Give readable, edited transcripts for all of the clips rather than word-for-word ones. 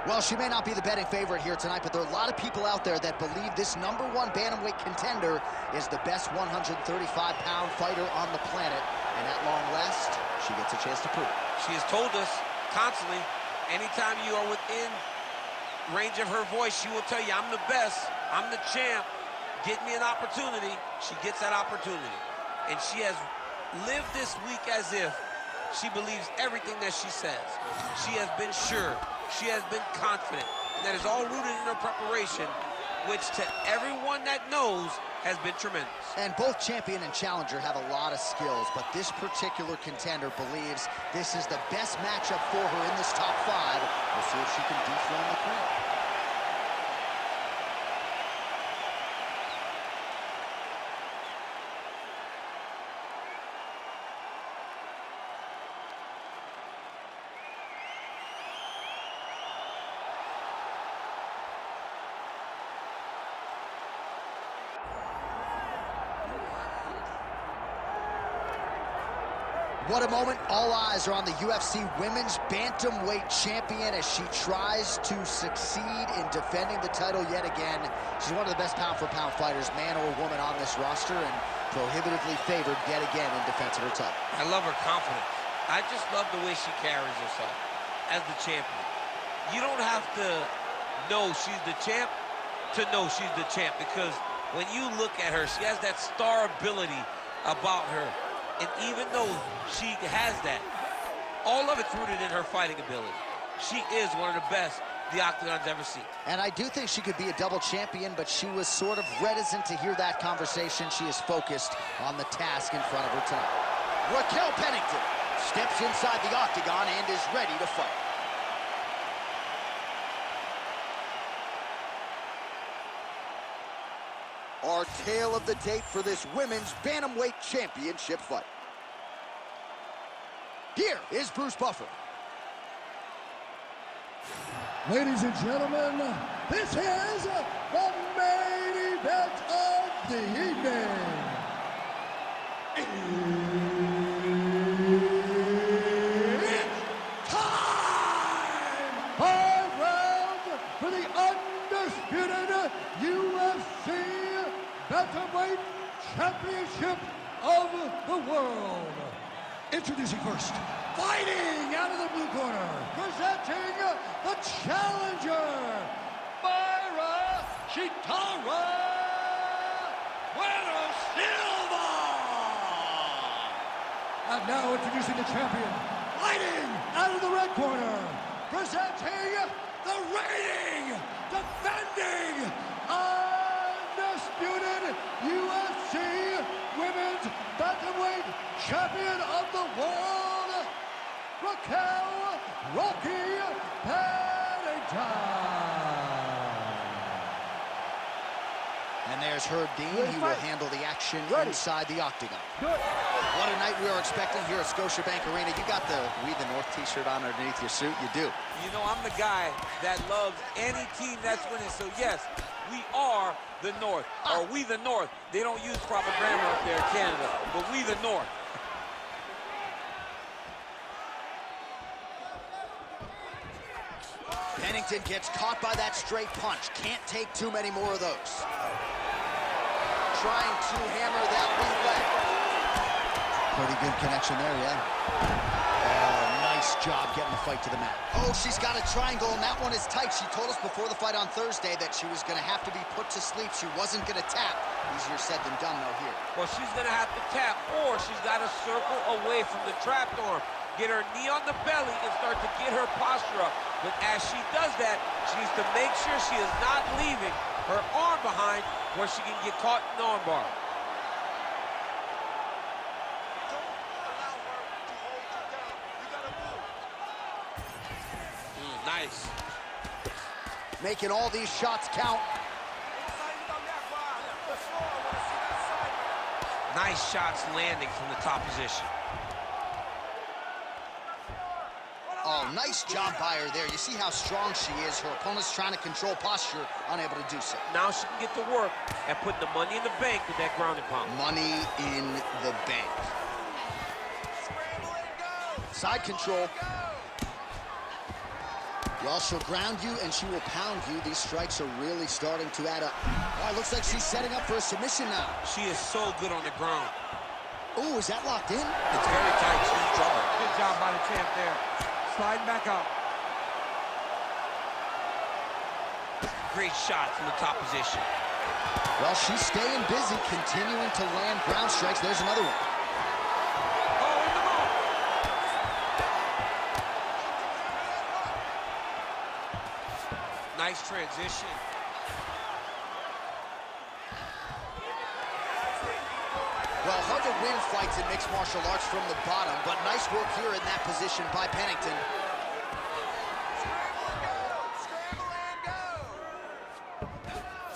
Well, she may not be the betting favorite here tonight, but there are a lot of people out there that believe this #1 bantamweight contender is the best 135-pound fighter on the planet. And at long last, she gets a chance to prove it. She has told us constantly, anytime you are within range of her voice, she will tell you, I'm the best, I'm the champ, get me an opportunity. She gets that opportunity. And she has lived this week as if she believes everything that she says. She has been sure. She has been confident. And that is all rooted in her preparation, which to everyone that knows has been tremendous. And both champion and challenger have a lot of skills, but this particular contender believes this is the best matchup for her in this top 5. We'll see if she can dethrone the queen. What a moment. All eyes are on the UFC Women's Bantamweight Champion as she tries to succeed in defending the title yet again. She's one of the best pound-for-pound fighters, man or woman, on this roster, and prohibitively favored yet again in defense of her title. I love her confidence. I just love the way she carries herself as the champion. You don't have to know she's the champ to know she's the champ, because when you look at her, she has that star ability about her. And even though she has that, all of it's rooted in her fighting ability. She is one of the best the Octagon's ever seen. And I do think she could be a double champion, but she was sort of reticent to hear that conversation. She is focused on the task in front of her tonight. Raquel Pennington steps inside the Octagon and is ready to fight. Our tale of the tape for this women's bantamweight championship fight. Here is Bruce Buffer. Ladies and gentlemen, this is the main event of the evening. It's time! 5 rounds for the undisputed UFC Bantamweight Championship of the world. Introducing first, fighting out of the blue corner, presenting the challenger, Mayra Bueno Silva. And now introducing the champion, fighting out of the red corner, presenting the reigning, defending, undisputed UFC Women's Bantamweight Champion of the world, Raquel Pennington. And there's Herb Dean. He will handle the action inside the Octagon. What a night we are expecting here at Scotiabank Arena. You got the We the North t-shirt on underneath your suit. You do. You know, I'm the guy that loves any team that's winning. So, yes, we are the North. Or we the North. They don't use proper grammar up there in Canada. But we the North. Pennington gets caught by that straight punch. Can't take too many more of those. Trying to hammer that lead leg. Pretty good connection there, yeah. Oh, nice job getting the fight to the mat. Oh, she's got a triangle, and that one is tight. She told us before the fight on Thursday that she was going to have to be put to sleep. She wasn't going to tap. Easier said than done, though, here. Well, she's going to have to tap, or she's got to circle away from the trapped arm. Get her knee on the belly and start to get her posture up. But as she does that, she needs to make sure she is not leaving her arm behind where she can get caught in the arm bar. Nice. Making all these shots count. Nice shots landing from the top position. Oh, nice job by her there. You see how strong she is. Her opponent's trying to control posture, unable to do so. Now she can get to work and put the money in the bank with that ground and pound. Money in the bank. Side control. Well, she'll ground you and she will pound you. These strikes are really starting to add up. Oh, it looks like she's setting up for a submission now. She is so good on the ground. Oh, is that locked in? It's very tight. She's in trouble. Good job by the champ there. Sliding back up. Great shot from the top position. Well, she's staying busy, continuing to land ground strikes. There's another one. Oh, in the mouth. Nice transition. Well, hard to win fights in mixed martial arts from the bottom, but nice work here in that position by Pennington.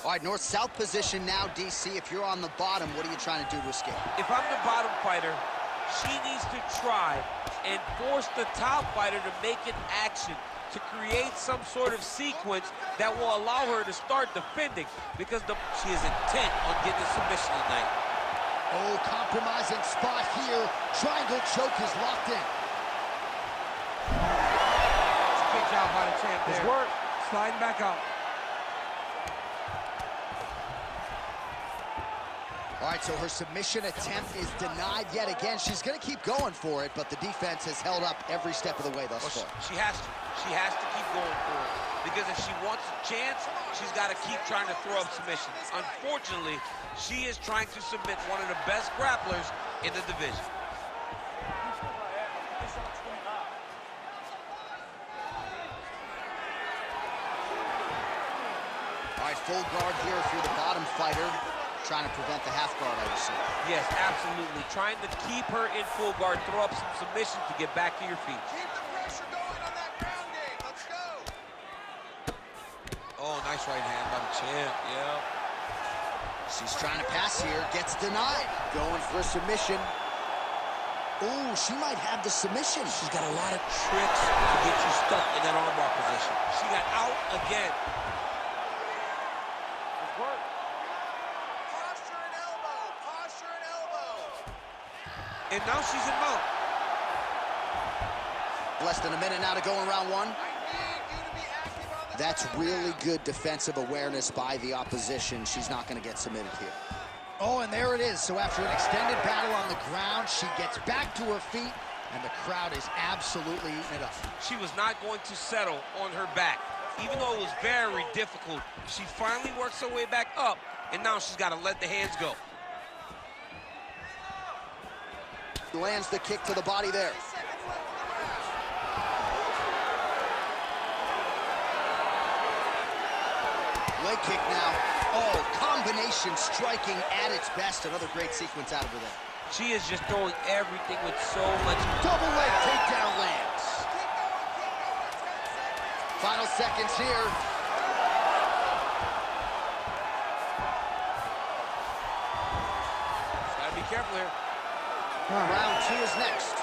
All right, north-south position now, DC. If you're on the bottom, what are you trying to do to escape? If I'm the bottom fighter, she needs to try and force the top fighter to make an action, to create some sort of sequence that will allow her to start defending, because she is intent on getting a submission tonight. Oh, compromising spot here. Triangle choke is locked in. Good job by the champ there. Good work. Sliding back up. All right, so her submission attempt is denied yet again. She's going to keep going for it, but the defense has held up every step of the way thus far. She has to. She has to keep going for it. Because if she wants a chance, she's got to keep trying to throw up submissions. Unfortunately, she is trying to submit one of the best grapplers in the division. All right, full guard here if you're the bottom fighter. Trying to prevent the half guard, I would say. Yes, absolutely. Trying to keep her in full guard, throw up some submissions to get back to your feet. Keep the pressure going on that ground game. Let's go. Oh, nice right hand by the champ. Yeah. She's trying to pass here, gets denied. Going for a submission. Oh, she might have the submission. She's got a lot of tricks to get you stuck in that armbar position. She got out again. Good work. Posture and elbow. Posture and elbow. And now she's in mount. Less than a minute now to go in round one. I need you to be active on the That's ground really now. good defensive awareness by the opposition. She's not going to get submitted here. Oh, and there it is. So after an extended battle on the ground, she gets back to her feet, and the crowd is absolutely eating it up. She was not going to settle on her back. Even though it was very difficult, she finally works her way back up, and now she's got to let the hands go. Lands the kick to the body there. Leg kick now. Oh, combination striking at its best. Another great sequence out of her there. She is just throwing everything with so much. Double leg takedown lands. Final seconds here. Gotta be careful here. Round two is next.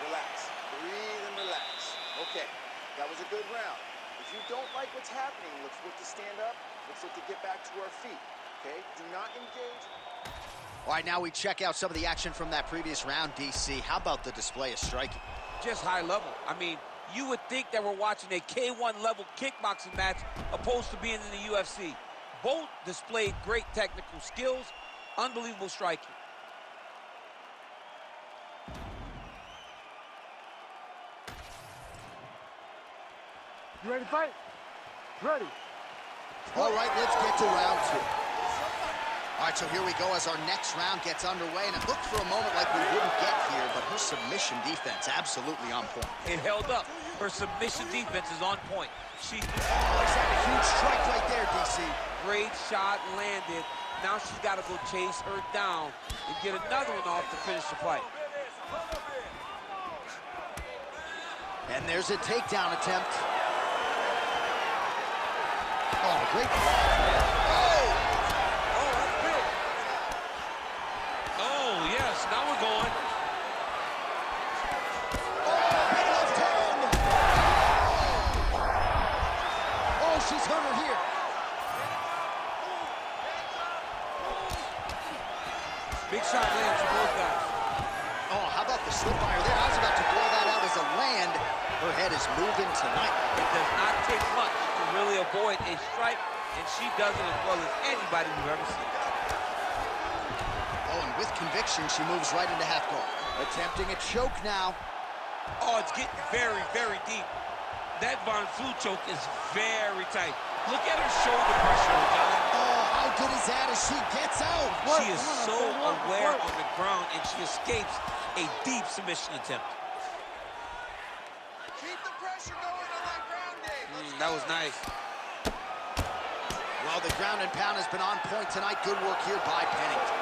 Relax. Breathe and relax. Okay, that was a good round. If you don't like what's happening, let's look to stand up. Let's look to get back to our feet. Okay? Do not engage. All right, now we check out some of the action from that previous round, DC. How about the display of striking? Just high level. I mean, you would think that we're watching a K1 level kickboxing match opposed to being in the UFC. Both displayed great technical skills, unbelievable striking. You ready to fight? Ready. All right, let's get to round two. All right, so here we go as our next round gets underway, and it looked for a moment like we wouldn't get here, but her submission defense absolutely on point. It held up. Her submission defense is on point. Oh, is that a huge strike right there, DC? Great shot landed. Now she's got to go chase her down and get another one off to finish the fight. And there's a takedown attempt. Oh, great. Oh! Oh, that's big. Oh, yes, now we're going. Oh, big left hand! Oh, she's hurt her here. Big shot lands for both guys. Oh, how about the slip by her there? I was about to blow that out as a land. head is moving tonight. It does not take much to really avoid a strike, and she does it as well as anybody we've ever seen. Oh, and with conviction, she moves right into half guard. Attempting a choke now. Oh, it's getting very, very deep. That Von Flu choke is very tight. Look at her shoulder pressure, John. Oh, how good is that as she gets out? She is so aware on the ground, and she escapes a deep submission attempt. Keep the pressure going on that grounding. That was nice. Well, the ground and pound has been on point tonight. Good work here by Pennington.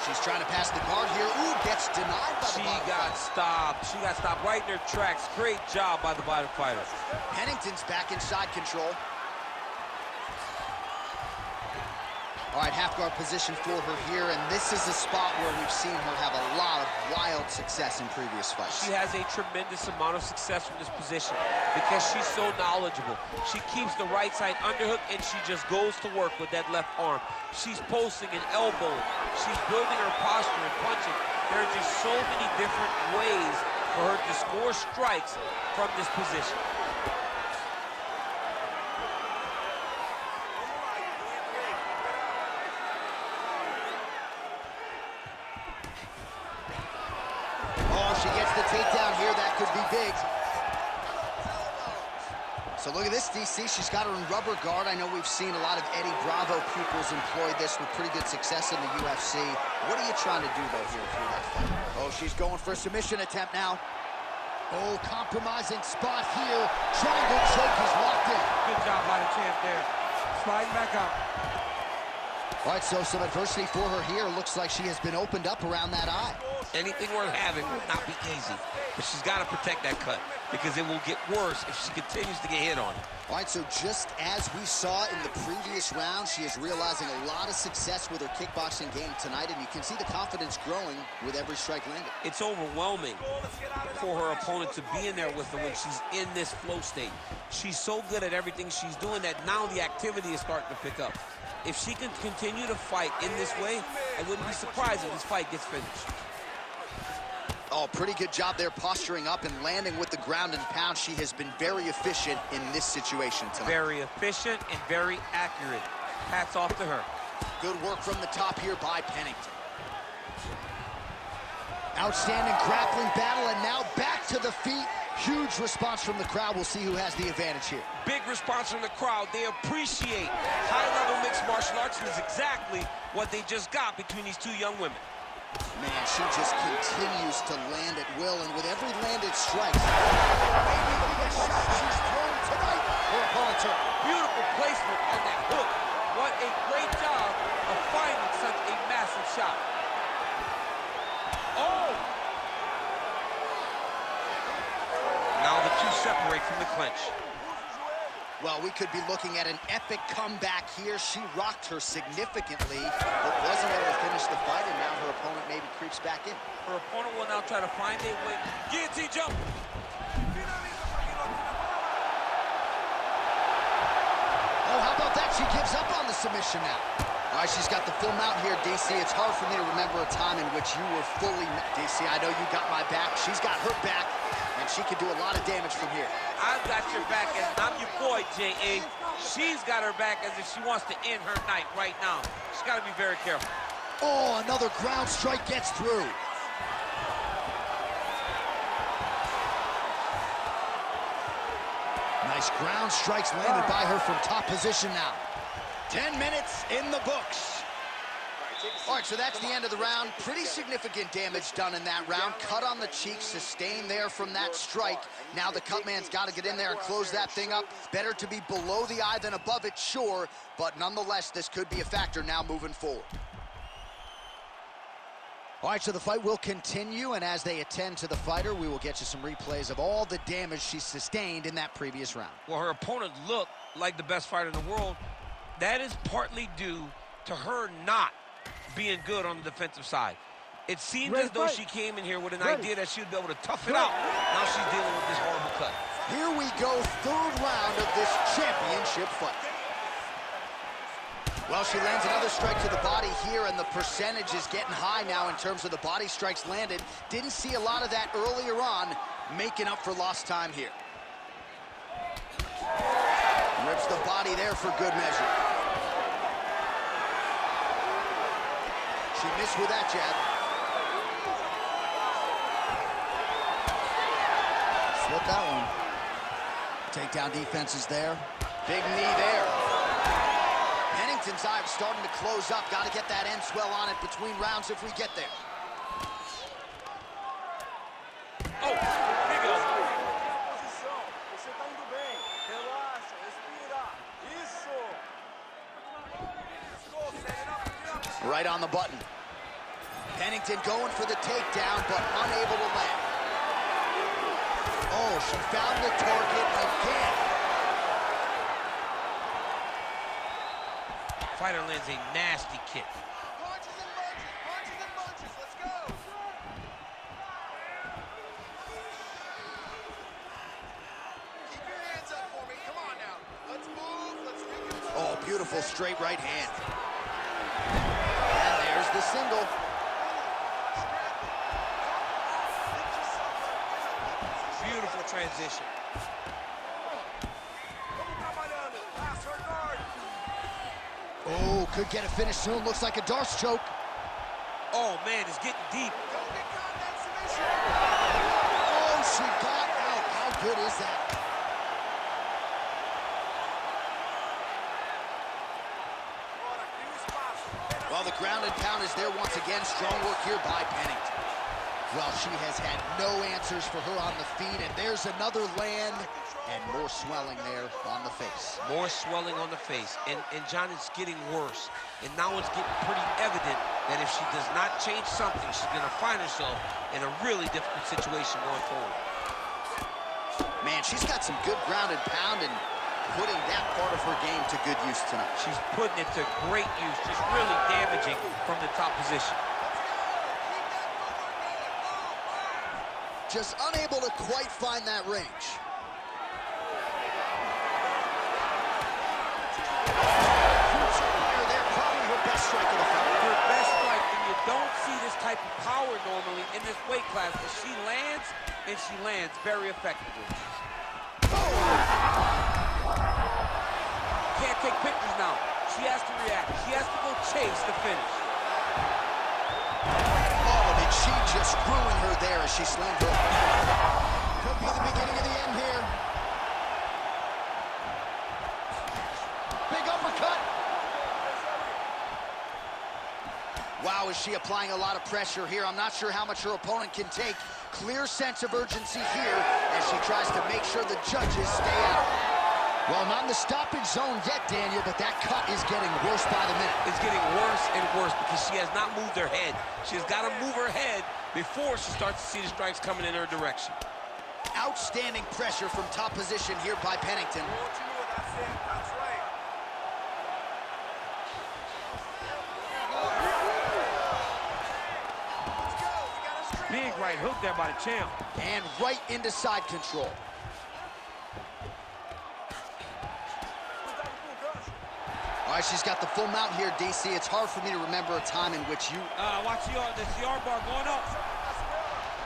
She's trying to pass the guard here. Ooh, gets denied by the bottom fighter. She got stopped right in her tracks. Great job by the bottom fighter. Pennington's back in side control. All right, half guard position for her here, and this is a spot where we've seen her have a lot of wild success in previous fights. She has a tremendous amount of success from this position because she's so knowledgeable. She keeps the right side underhook, and she just goes to work with that left arm. She's posting and elbowing. She's building her posture and punching. There are just so many different ways for her to score strikes from this position. She gets the takedown here. That could be big. So look at this, DC. She's got her in rubber guard. I know we've seen a lot of Eddie Bravo pupils employ this with pretty good success in the UFC. What are you trying to do, though, here through that fight? Oh, she's going for a submission attempt now. Oh, compromising spot here. Triangle choke is locked in. Good job by the champ there. Sliding back up. All right, so some adversity for her here. Looks like she has been opened up around that eye. Anything worth having will not be easy, but she's got to protect that cut because it will get worse if she continues to get hit on it. All right, so just as we saw in the previous round, she is realizing a lot of success with her kickboxing game tonight, and you can see the confidence growing with every strike landed. It's overwhelming for her opponent to be in there with her when she's in this flow state. She's so good at everything she's doing that now the activity is starting to pick up. If she can continue to fight in this way, I wouldn't be surprised if this fight gets finished. Oh, pretty good job there posturing up and landing with the ground and pound. She has been very efficient in this situation tonight. Very efficient and very accurate. Hats off to her. Good work from the top here by Pennington. Outstanding grappling battle, and now back to the feet. Huge response from the crowd. We'll see who has the advantage here. Big response from the crowd. They appreciate high-level mixed martial arts, and it's exactly what they just got between these two young women. Man, she just continues to land at will, and with every landed strike, maybe the best shot she's thrown tonight. Her opponent's hurt. Beautiful placement on that hook. What a great job of finding such a massive shot. Oh! Now the two separate from the clinch. Well, we could be looking at an epic comeback here. She rocked her significantly, but wasn't able to finish the fight, and now her opponent maybe creeps back in. Her opponent will now try to find a way. Guillotine jump. Oh, how about that? She gives up on the submission now. All right, she's got the full mount here, DC. It's hard for me to remember a time in which you were fully... DC, I know you got my back. She's got her back, and she can do a lot of damage from here. I've got your back, and I'm your boy, J.A. She's got her back as if she wants to end her night right now. She's got to be very careful. Oh, another ground strike gets through. Nice ground strikes landed by her from top position now. 10 minutes in the books. All right, so that's the end of the round. Pretty significant damage done in that round. Cut on the cheek, sustained there from that strike. Now the cut man's got to get in there and close that thing up. Better to be below the eye than above it, sure, but nonetheless, this could be a factor now moving forward. All right, so the fight will continue, and as they attend to the fighter, we will get you some replays of all the damage she sustained in that previous round. Well, her opponent looked like the best fighter in the world. That is partly due to her not being good on the defensive side. It seemed as though she came in here with an idea that she would be able to tough it out. Now she's dealing with this horrible cut. Here we go, third round of this championship fight. Well, she lands another strike to the body here, and the percentage is getting high now in terms of the body strikes landed. Didn't see a lot of that earlier on, making up for lost time here. Rips the body there for good measure. She missed with that jab. Slip that one. Takedown defense is there. Big knee there. Pennington's eye starting to close up. Got to get that end swell on it between rounds if we get there. Oh, big elbow. Right on the button. Pennington going for the takedown, but unable to land. Oh, she found the target again. Fighter lands a nasty kick. Punches and bunches, let's go. Keep your hands up for me, come on now. Let's move, let's recontrol. Oh, beautiful straight right hand. And there's the single. Beautiful transition. Oh, could get a finish soon. Looks like a Darce choke. Oh, man, it's getting deep. Oh, she got out. How good is that? Well, the ground and pound is there once again. Strong work here by Pennington. Well, she has had no answers for her on the feet, and there's another land and more swelling there on the face. More swelling on the face, and John, it's getting worse. And now it's getting pretty evident that if she does not change something, she's gonna find herself in a really difficult situation going forward. Man, she's got some good ground and pound and putting that part of her game to good use tonight. She's putting it to great use, just really damaging from the top position. Just unable to quite find that range. They're probably her best strike of the fight. Her best strike, and you don't see this type of power normally in this weight class, but she lands, and she lands very effectively. Can't take pictures now. She has to react. She has to go chase the finish. Did she just ruin her there as she slammed her? Could be the beginning of the end here. Big uppercut. Wow, is she applying a lot of pressure here? I'm not sure how much her opponent can take. Clear sense of urgency here as she tries to make sure the judges stay out. Well, not in the stoppage zone yet, Daniel, but that cut is getting worse by the minute. It's getting worse and worse because she has not moved her head. She's got to move her head before she starts to see the strikes coming in her direction. Outstanding pressure from top position here by Pennington. Big right hook there by the champ. And right into side control. All right, she's got the full mount here, DC. It's hard for me to remember a time in which you... Watch the CR bar going up.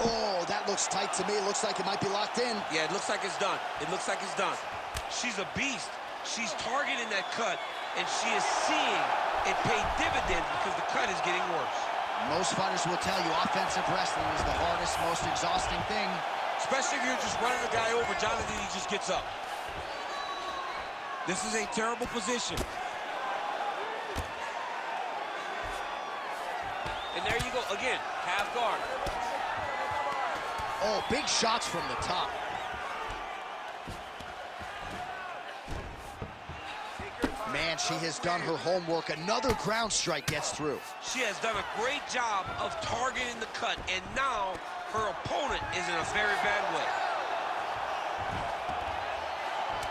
Oh, that looks tight to me. It looks like it might be locked in. Yeah, it looks like it's done. It looks like it's done. She's a beast. She's targeting that cut, and she is seeing it pay dividends because the cut is getting worse. Most fighters will tell you offensive wrestling is the hardest, most exhausting thing. Especially if you're just running the guy over, Jonathan, he just gets up. This is a terrible position. And there you go, again, half guard. Oh, big shots from the top. Man, she has done her homework. Another ground strike gets through. She has done a great job of targeting the cut, and now her opponent is in a very bad way.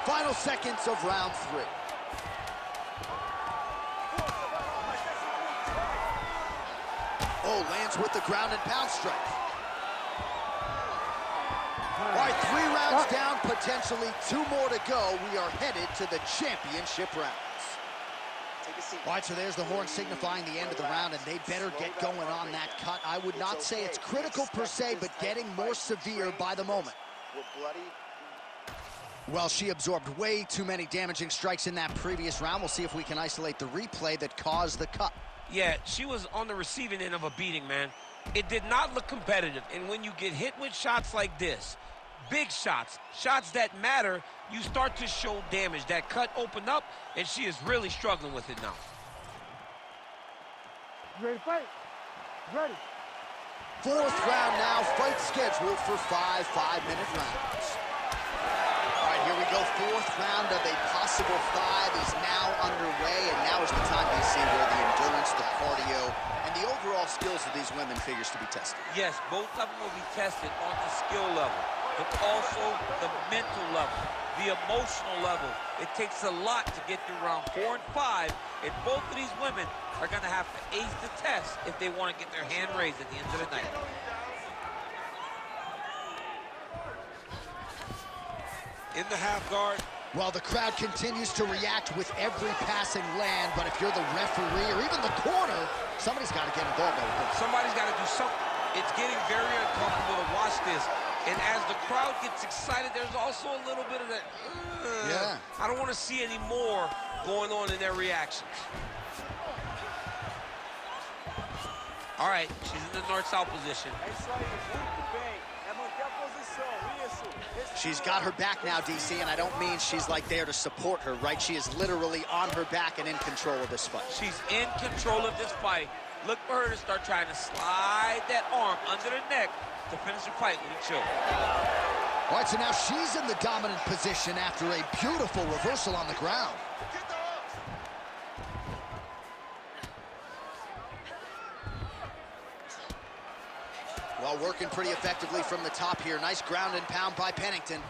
Final seconds of round 3. Oh, lands with the ground and pound strike. All right, 3 rounds down, potentially 2 more to go. We are headed to the championship rounds. Take a seat. All right, so there's the horn signifying the end of the round, and they better get going on that cut. I would not say it's critical per se, but getting more severe by the moment. We're bloody. Well, she absorbed way too many damaging strikes in that previous round. We'll see if we can isolate the replay that caused the cut. Yeah, she was on the receiving end of a beating, man. It did not look competitive, and when you get hit with shots like this, big shots, shots that matter, you start to show damage. That cut opened up, and she is really struggling with it now. You ready to fight? Ready. Fourth round now, fight scheduled for 5 5-minute rounds. All right, here we go. Fourth round of a possible 5 is now underway, and now is the time you see where the endurance, the cardio, and the overall skills of these women figures to be tested. Yes, both of them will be tested on the skill level, but also the mental level, the emotional level. It takes a lot to get through round 4 and 5, and both of these women are going to have to ace the test if they want to get their hand raised at the end of the night. In the half guard. Well, the crowd continues to react with every passing land, but if you're the referee or even the corner, somebody's got to get involved. Somebody's got to do something. It's getting very uncomfortable to watch this. And as the crowd gets excited, there's also a little bit of that, yeah. I don't want to see any more going on in their reactions. All right, she's in the north-south position. She's got her back now, DC, and I don't mean she's like there to support her, right? She is literally on her back and in control of this fight. She's in control of this fight. Look for her to start trying to slide that arm under the neck to finish the fight with a choke. All right, so now she's in the dominant position after a beautiful reversal on the ground. Well, working pretty effectively from the top here. Nice ground and pound by Pennington.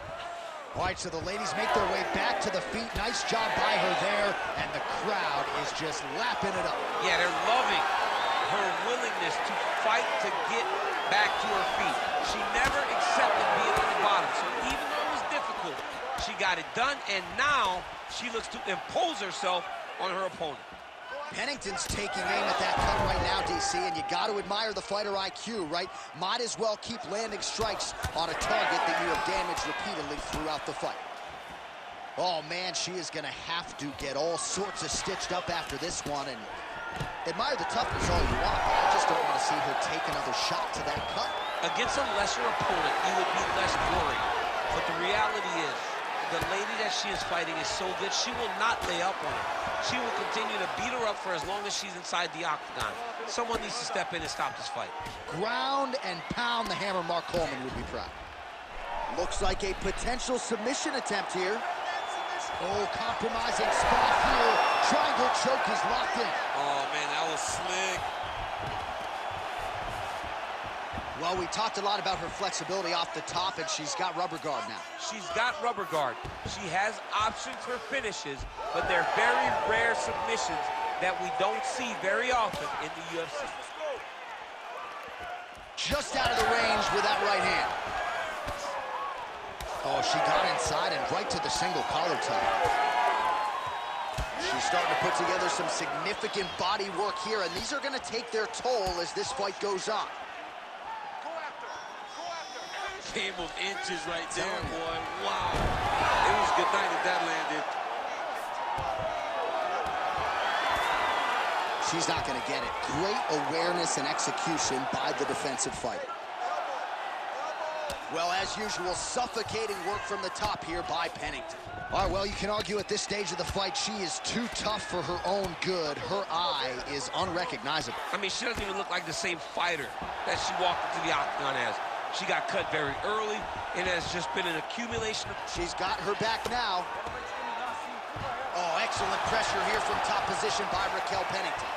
All right, so the ladies make their way back to the feet. Nice job by her there, and the crowd is just lapping it up. Yeah, they're loving her willingness to fight to get back to her feet. She never accepted being on the bottom, so even though it was difficult, she got it done, and now she looks to impose herself on her opponent. Pennington's taking aim at that cut right now, DC, and you got to admire the fighter IQ, right? Might as well keep landing strikes on a target that you have damaged repeatedly throughout the fight. Oh, man, she is going to have to get all sorts of stitched up after this one, and admire the toughness all you want, but I just don't want to see her take another shot to that cut. Against a lesser opponent, you would be less worried, but the reality is, the lady that she is fighting is so good, she will not lay up on her. She will continue to beat her up for as long as she's inside the octagon. Someone needs to step in and stop this fight. Ground and pound the hammer. Mark Coleman would be proud. Looks like a potential submission attempt here. Oh, compromising spot here. Triangle choke is locked in. Oh, man, that was slick. Well, we talked a lot about her flexibility off the top, and she's got rubber guard now. She's got rubber guard. She has options for finishes, but they're very rare submissions that we don't see very often in the UFC. Just out of the range with that right hand. Oh, she got inside and right to the single collar tie. She's starting to put together some significant body work here, and these are going to take their toll as this fight goes on. Came with inches right there, boy. Wow. It was good night if that landed. She's not going to get it. Great awareness and execution by the defensive fighter. Well, as usual, suffocating work from the top here by Pennington. All right, well, you can argue at this stage of the fight, she is too tough for her own good. Her eye is unrecognizable. I mean, she doesn't even look like the same fighter that she walked into the octagon as. She got cut very early. It has just been an accumulation of... She's got her back now. Oh, excellent pressure here from top position by Raquel Pennington.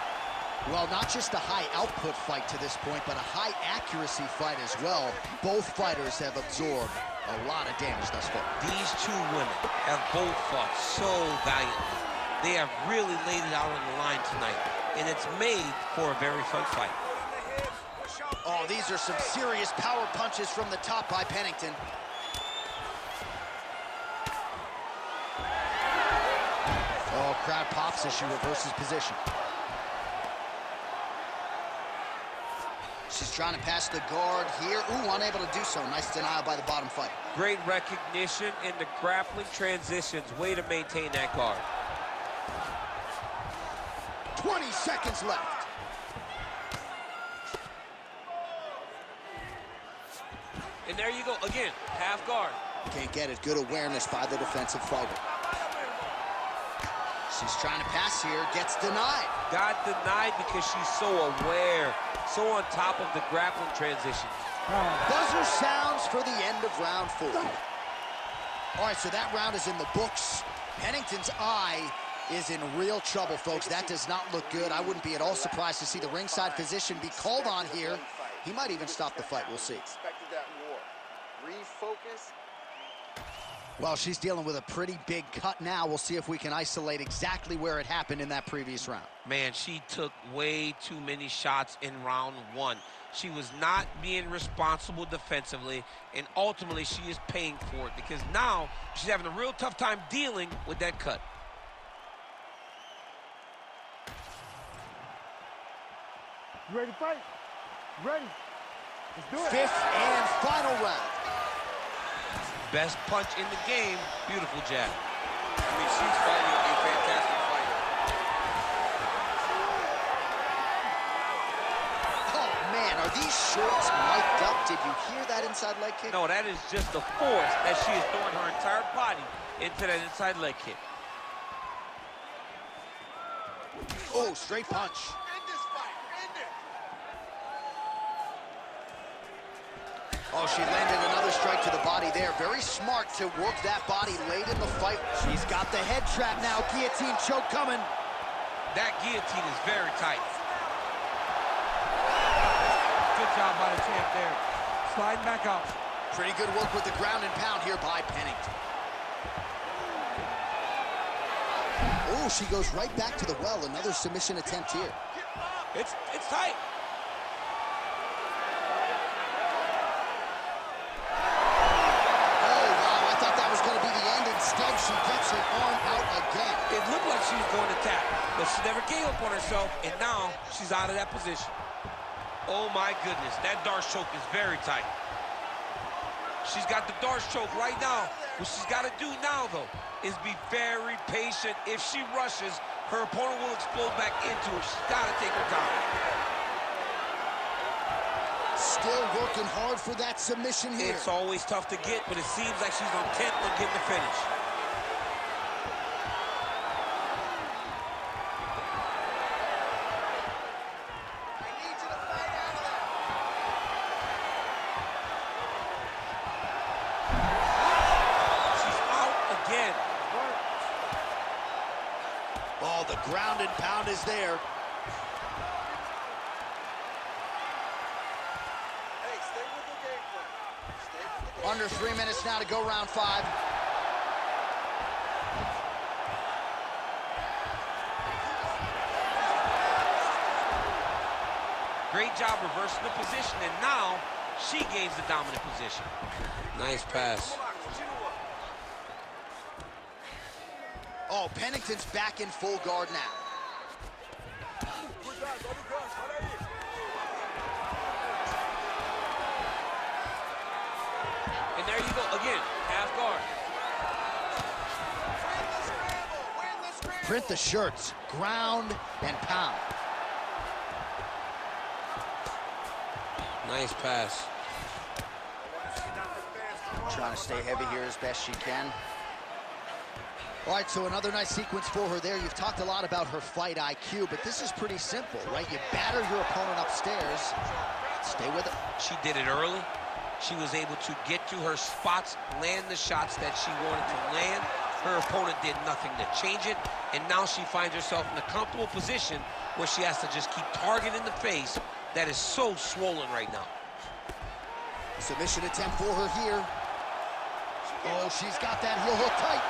Well, not just a high output fight to this point, but a high accuracy fight as well. Both fighters have absorbed a lot of damage thus far. These two women have both fought so valiantly. They have really laid it out on the line tonight, and it's made for a very fun fight. Oh, these are some serious power punches from the top by Pennington. Oh, crowd pops as she reverses position. She's trying to pass the guard here. Ooh, unable to do so. Nice denial by the bottom fighter. Great recognition in the grappling transitions. Way to maintain that guard. 20 seconds left. And there you go, again, half guard. Can't get it. Good awareness by the defensive fighter. She's trying to pass here, gets denied. Got denied because she's so aware, so on top of the grappling transitions. Buzzer sounds for the end of round 4. All right, so that round is in the books. Pennington's eye is in real trouble, folks. That does not look good. I wouldn't be at all surprised to see the ringside physician be called on here. He might even stop the fight. We'll see. Expected that more. Refocus. Well, she's dealing with a pretty big cut now. We'll see if we can isolate exactly where it happened in that previous round. Man, she took way too many shots in round 1. She was not being responsible defensively, and ultimately she is paying for it because now she's having a real tough time dealing with that cut. You ready to fight? Ready. Let's do it. 5th and final round. Best punch in the game, beautiful jab. I mean, she's fighting a fantastic fight. Oh, man, are these shorts mic'd up? Did you hear that inside leg kick? No, that is just the force that she is throwing her entire body into that inside leg kick. Oh, straight punch. End this fight. End it. Oh, she landed another strike to the body there. Very smart to work that body late in the fight. She's got the head trap now. Guillotine choke coming. That guillotine is very tight. Good job by the champ there. Sliding back out. Pretty good work with the ground and pound here by Pennington. Oh, she goes right back to the well. Another submission attempt here. It's tight. Instead, she gets her arm out again. It looked like she was going to tap, but she never gave up on herself, and now she's out of that position. Oh, my goodness. That Darce choke is very tight. She's got the Darce choke right now. What she's got to do now, though, is be very patient. If she rushes, her opponent will explode back into it. She's got to take her time. Still working hard for that submission here. It's always tough to get, but it seems like she's intent on getting the finish. I need you to fight out of there. She's out again. Oh, the ground and pound is there. Under 3 minutes now to go round 5. Great job reversing the position, and now she gains the dominant position. Nice pass. Oh, Pennington's back in full guard now. And there you go, again, half guard. Print the shirts, ground and pound. Nice pass. Trying to stay heavy here as best she can. All right, so another nice sequence for her there. You've talked a lot about her fight IQ, but this is pretty simple, right? You batter your opponent upstairs, stay with it. She did it early. She was able to get to her spots, land the shots that she wanted to land. Her opponent did nothing to change it, and now she finds herself in a comfortable position where she has to just keep targeting the face that is so swollen right now. Submission attempt for her here. Oh, she's got that heel hook tight.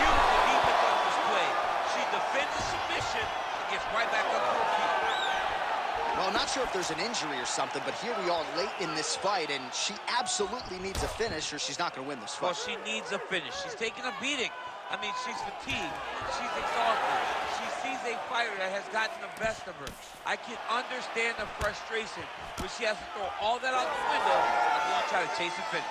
Beautiful defense on display. She defends the submission and gets right back up to her feet. Well, not sure if there's an injury or something, but here we are late in this fight, and she absolutely needs a finish or she's not going to win this fight. Well, she needs a finish. She's taking a beating. I mean, she's fatigued. She's exhausted. She sees a fighter that has gotten the best of her. I can understand the frustration when she has to throw all that out the window and go and try to chase a finish.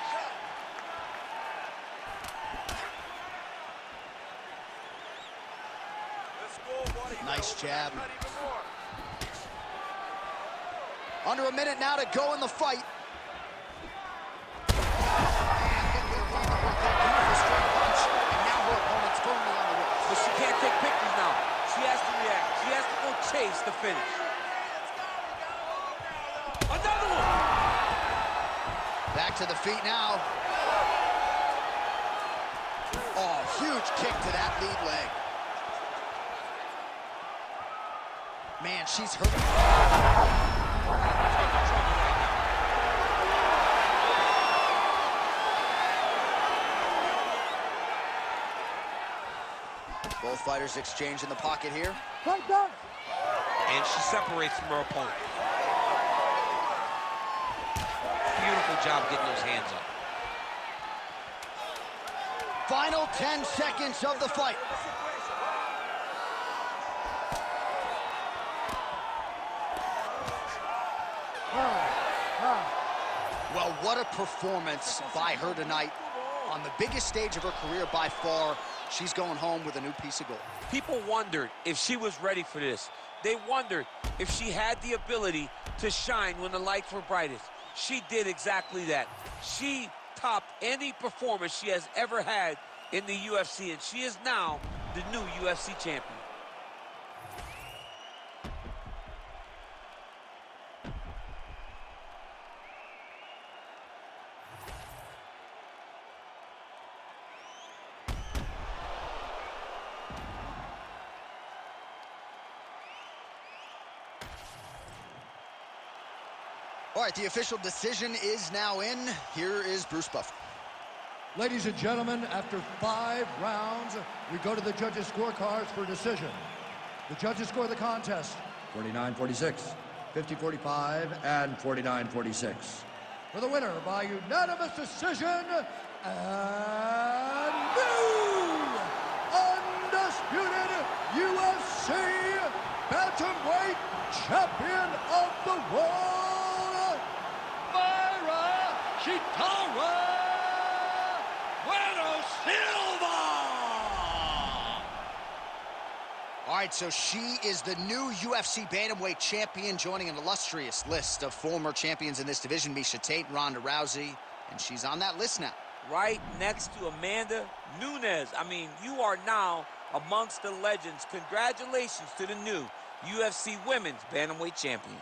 Nice jab. Under a minute now to go in the fight. But she can't take pictures now. She has to react. She has to go chase the finish. Another one! Back to the feet now. Oh, huge kick to that lead leg. Man, she's hurt. Both fighters exchange in the pocket here. And she separates from her opponent. Beautiful job getting those hands up. Final 10 seconds of the fight. Well, what a performance by her tonight. On the biggest stage of her career by far, she's going home with a new piece of gold. People wondered if she was ready for this. They wondered if she had the ability to shine when the lights were brightest. She did exactly that. She topped any performance she has ever had in the UFC, and she is now the new UFC champion. All right, the official decision is now in. Here is Bruce Buffer. Ladies and gentlemen, after 5 rounds, we go to the judges' scorecards for decision. The judges score the contest 49-46, 50-45, and 49-46. For the winner by unanimous decision, and new undisputed UFC bantamweight champion of the world, Mayra Bueno, Silva! All right, so she is the new UFC bantamweight champion, joining an illustrious list of former champions in this division, Miesha Tate, Ronda Rousey, and she's on that list now. Right next to Amanda Nunes. I mean, you are now amongst the legends. Congratulations to the new UFC Women's Bantamweight Champion.